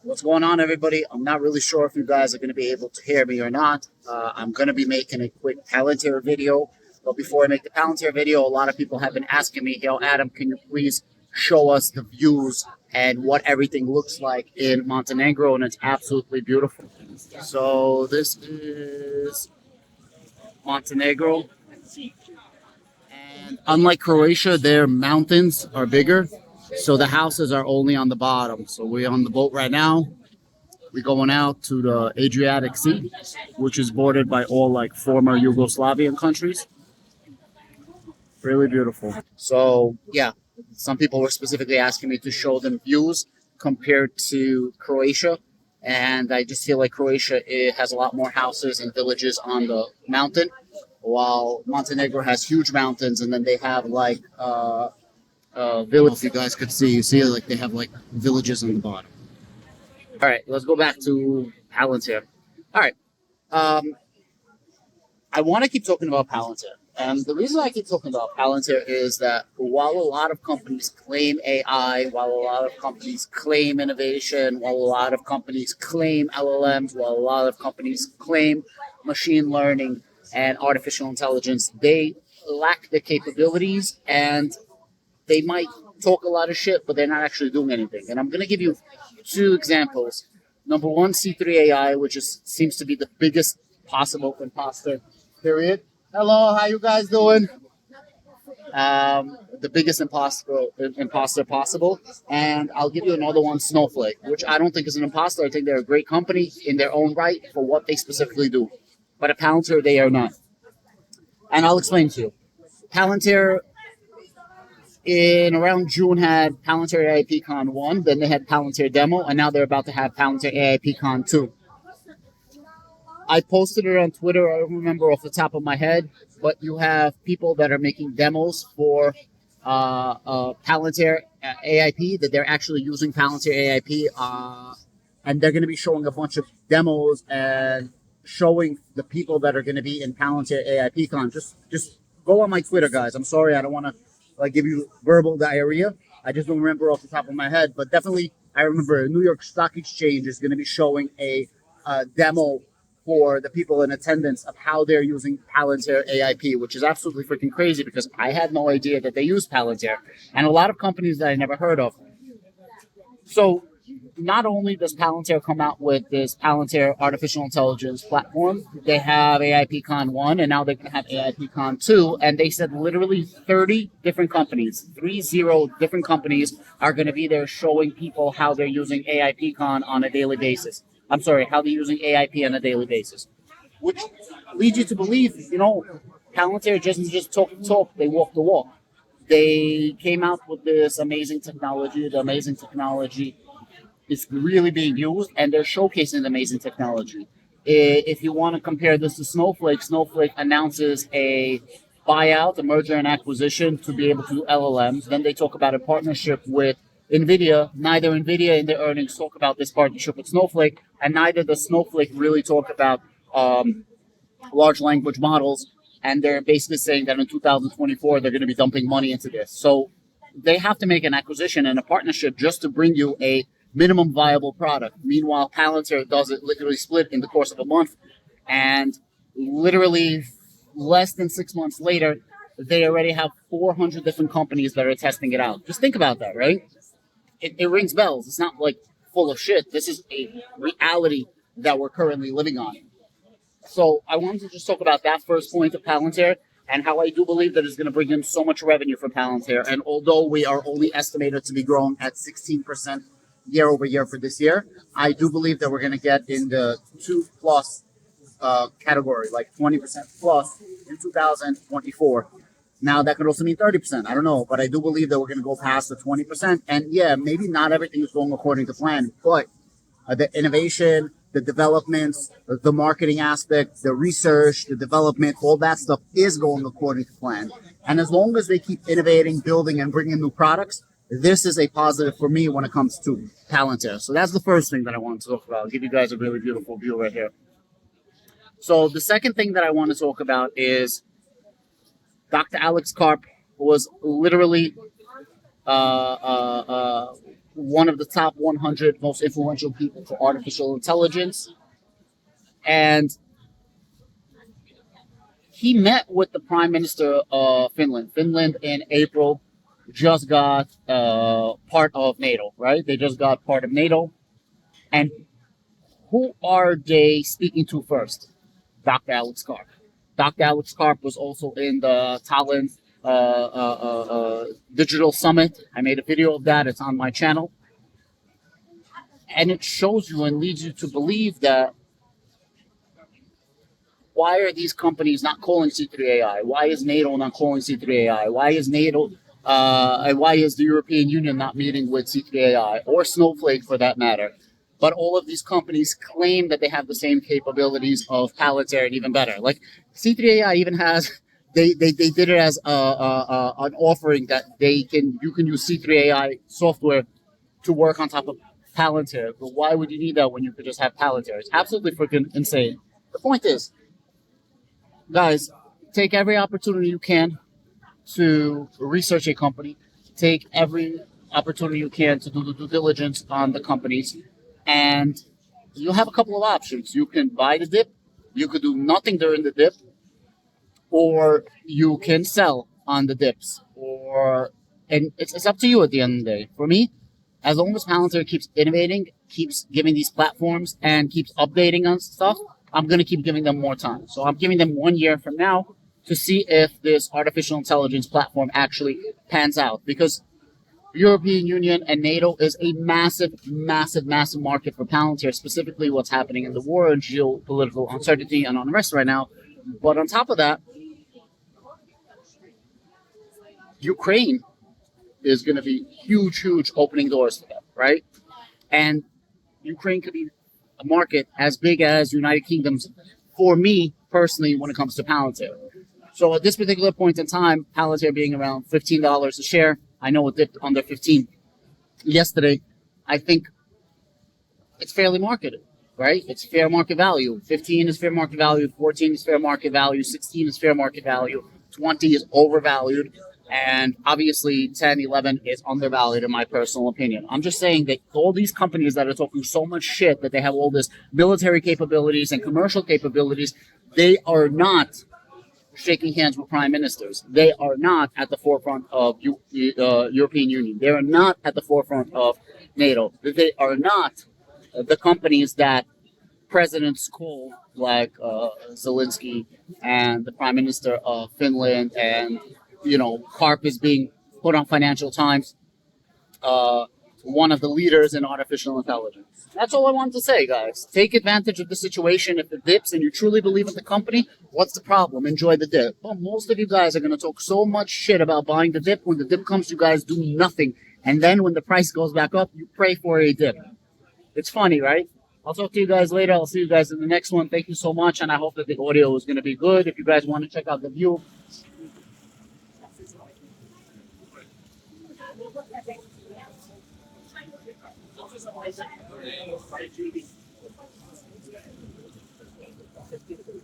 What's going on, everybody? I'm not really sure if you guys are going to be able to hear me or not. I'm going to be making a quick Palantir video. But before I make the Palantir video, a lot of people have been asking me, yo, Adam, can you please show us the views and what everything looks like in Montenegro? And it's absolutely beautiful. So this is Montenegro. And unlike Croatia, their mountains are bigger. So the houses are only on the bottom. So we're on the boat right now. We're going out to the Adriatic Sea, which is bordered by all like former Yugoslavian countries. Really beautiful. So yeah, some people were specifically asking me to show them views compared to Croatia. And I just feel like Croatia, it has a lot more houses and villages on the mountain, while Montenegro has huge mountains, and then they have like villages. If you guys could see, you see like they have like villages on the bottom. All right, let's go back to Palantir. All right, I want to keep talking about Palantir. And the reason I keep talking about Palantir is that while a lot of companies claim AI, while a lot of companies claim innovation, while a lot of companies claim LLMs, while a lot of companies claim machine learning and artificial intelligence, they lack the capabilities, and they might talk a lot of shit, but they're not actually doing anything. And I'm going to give you two examples. Number one, C3 AI, which seems to be the biggest possible imposter, period. Hello, how you guys doing? The biggest imposter possible. And I'll give you another one, Snowflake, which I don't think is an imposter. I think they're a great company in their own right for what they specifically do. But at Palantir, they are not. And I'll explain to you. Palantir, in around June, had Palantir AIPCon 1, then they had Palantir Demo, and now they're about to have Palantir AIPCon 2. I posted it on Twitter. I don't remember off the top of my head, but you have people that are making demos for Palantir AIP, that they're actually using Palantir AIP, and they're going to be showing a bunch of demos and showing the people that are going to be in Palantir AIPCon. Just go on my Twitter, guys. I'm sorry, I don't want to give you verbal diarrhea. I just don't remember off the top of my head, but definitely I remember New York Stock Exchange is going to be showing a demo for the people in attendance of how they're using Palantir AIP, which is absolutely freaking crazy because I had no idea that they use Palantir, and a lot of companies that I never heard of. So not only does Palantir come out with this Palantir artificial intelligence platform, they have AIPCon 1, and now they're going to have AIPCon 2, and they said literally 30 different companies, 30 different companies are going to be there showing people how they're using AIPCon on a daily basis. I'm sorry, how they're using AIP on a daily basis. Which leads you to believe, Palantir doesn't just talk the talk, they walk the walk. They came out with this amazing technology. The amazing technology is really being used, and they're showcasing the amazing technology. If you want to compare this to Snowflake, Snowflake announces a buyout, a merger and acquisition to be able to do LLMs. Then they talk about a partnership with NVIDIA. Neither NVIDIA in their earnings talk about this partnership with Snowflake, and neither does Snowflake really talk about large language models, and they're basically saying that in 2024 they're going to be dumping money into this. So they have to make an acquisition and a partnership just to bring you a minimum viable product. Meanwhile, Palantir does it literally split in the course of a month, and literally less than 6 months later, they already have 400 different companies that are testing it out. Just think about that, right? It rings bells. It's not like full of shit. This is a reality that we're currently living on. So I wanted to just talk about that first point of Palantir and how I do believe that it's going to bring in so much revenue for Palantir. And although we are only estimated to be growing at 16% year over year for this year, I do believe that we're going to get in the 2+ category, like 20% plus in 2024. Now, that could also mean 30%. I don't know. But I do believe that we're going to go past the 20%. And yeah, maybe not everything is going according to plan, but the innovation, the developments, the marketing aspect, the research, the development, all that stuff is going according to plan. And as long as they keep innovating, building, and bringing new products, this is a positive for me when it comes to Palantir. So that's the first thing that I want to talk about. I'll give you guys a really beautiful view right here. So the second thing that I want to talk about is Dr. Alex Karp was literally one of the top 100 most influential people for artificial intelligence. And he met with the Prime Minister of Finland. Finland in April just got part of NATO, right? They just got part of NATO. And who are they speaking to first? Dr. Alex Karp. Dr. Alex Karp was also in the Tallinn Digital Summit. I made a video of that. It's on my channel. And it shows you and leads you to believe that why are these companies not calling C3AI? Why is NATO not calling C3AI? Why is NATO and why is the European Union not meeting with C3AI or Snowflake for that matter? But all of these companies claim that they have the same capabilities of Palantir and even better. Like C3AI even has, they did it as an offering that you can use C3AI software to work on top of Palantir. But why would you need that when you could just have Palantir? It's absolutely freaking insane. The point is, guys, take every opportunity you can to research a company. Take every opportunity you can to do the due diligence on the companies. And you'll have a couple of options. You can buy the dip, you could do nothing during the dip, or you can sell on the dips. And it's up to you at the end of the day. For me, as long as Palantir keeps innovating, keeps giving these platforms, and keeps updating on stuff, I'm going to keep giving them more time. So I'm giving them 1 year from now to see if this artificial intelligence platform actually pans out. Because European Union and NATO is a massive, massive, massive market for Palantir, specifically what's happening in the war and geopolitical uncertainty and unrest right now. But on top of that, Ukraine is going to be huge, huge opening doors for them, right? And Ukraine could be a market as big as United Kingdom's for me personally when it comes to Palantir. So at this particular point in time, Palantir being around $15 a share, I know it dipped under 15 yesterday. I think it's fairly marketed, right? It's fair market value. 15 is fair market value, 14 is fair market value, 16 is fair market value, 20 is overvalued, and obviously 10, 11 is undervalued in my personal opinion. I'm just saying that all these companies that are talking so much shit that they have all this military capabilities and commercial capabilities, they are not shaking hands with prime ministers. They are not at the forefront of European Union. They are not at the forefront of NATO. They are not the companies that presidents call, like Zelensky and the prime minister of Finland, and Karp is being put on Financial Times, one of the leaders in artificial intelligence. That's all I wanted to say, guys. Take advantage of the situation. If it dips and you truly believe in the company, what's the problem? Enjoy the dip. Well, most of you guys are going to talk so much shit about buying the dip. When the dip comes, you guys do nothing. And then when the price goes back up, you pray for a dip. It's funny, right? I'll talk to you guys later. I'll see you guys in the next one. Thank you so much, and I hope that the audio is going to be good. If you guys want to check out the view,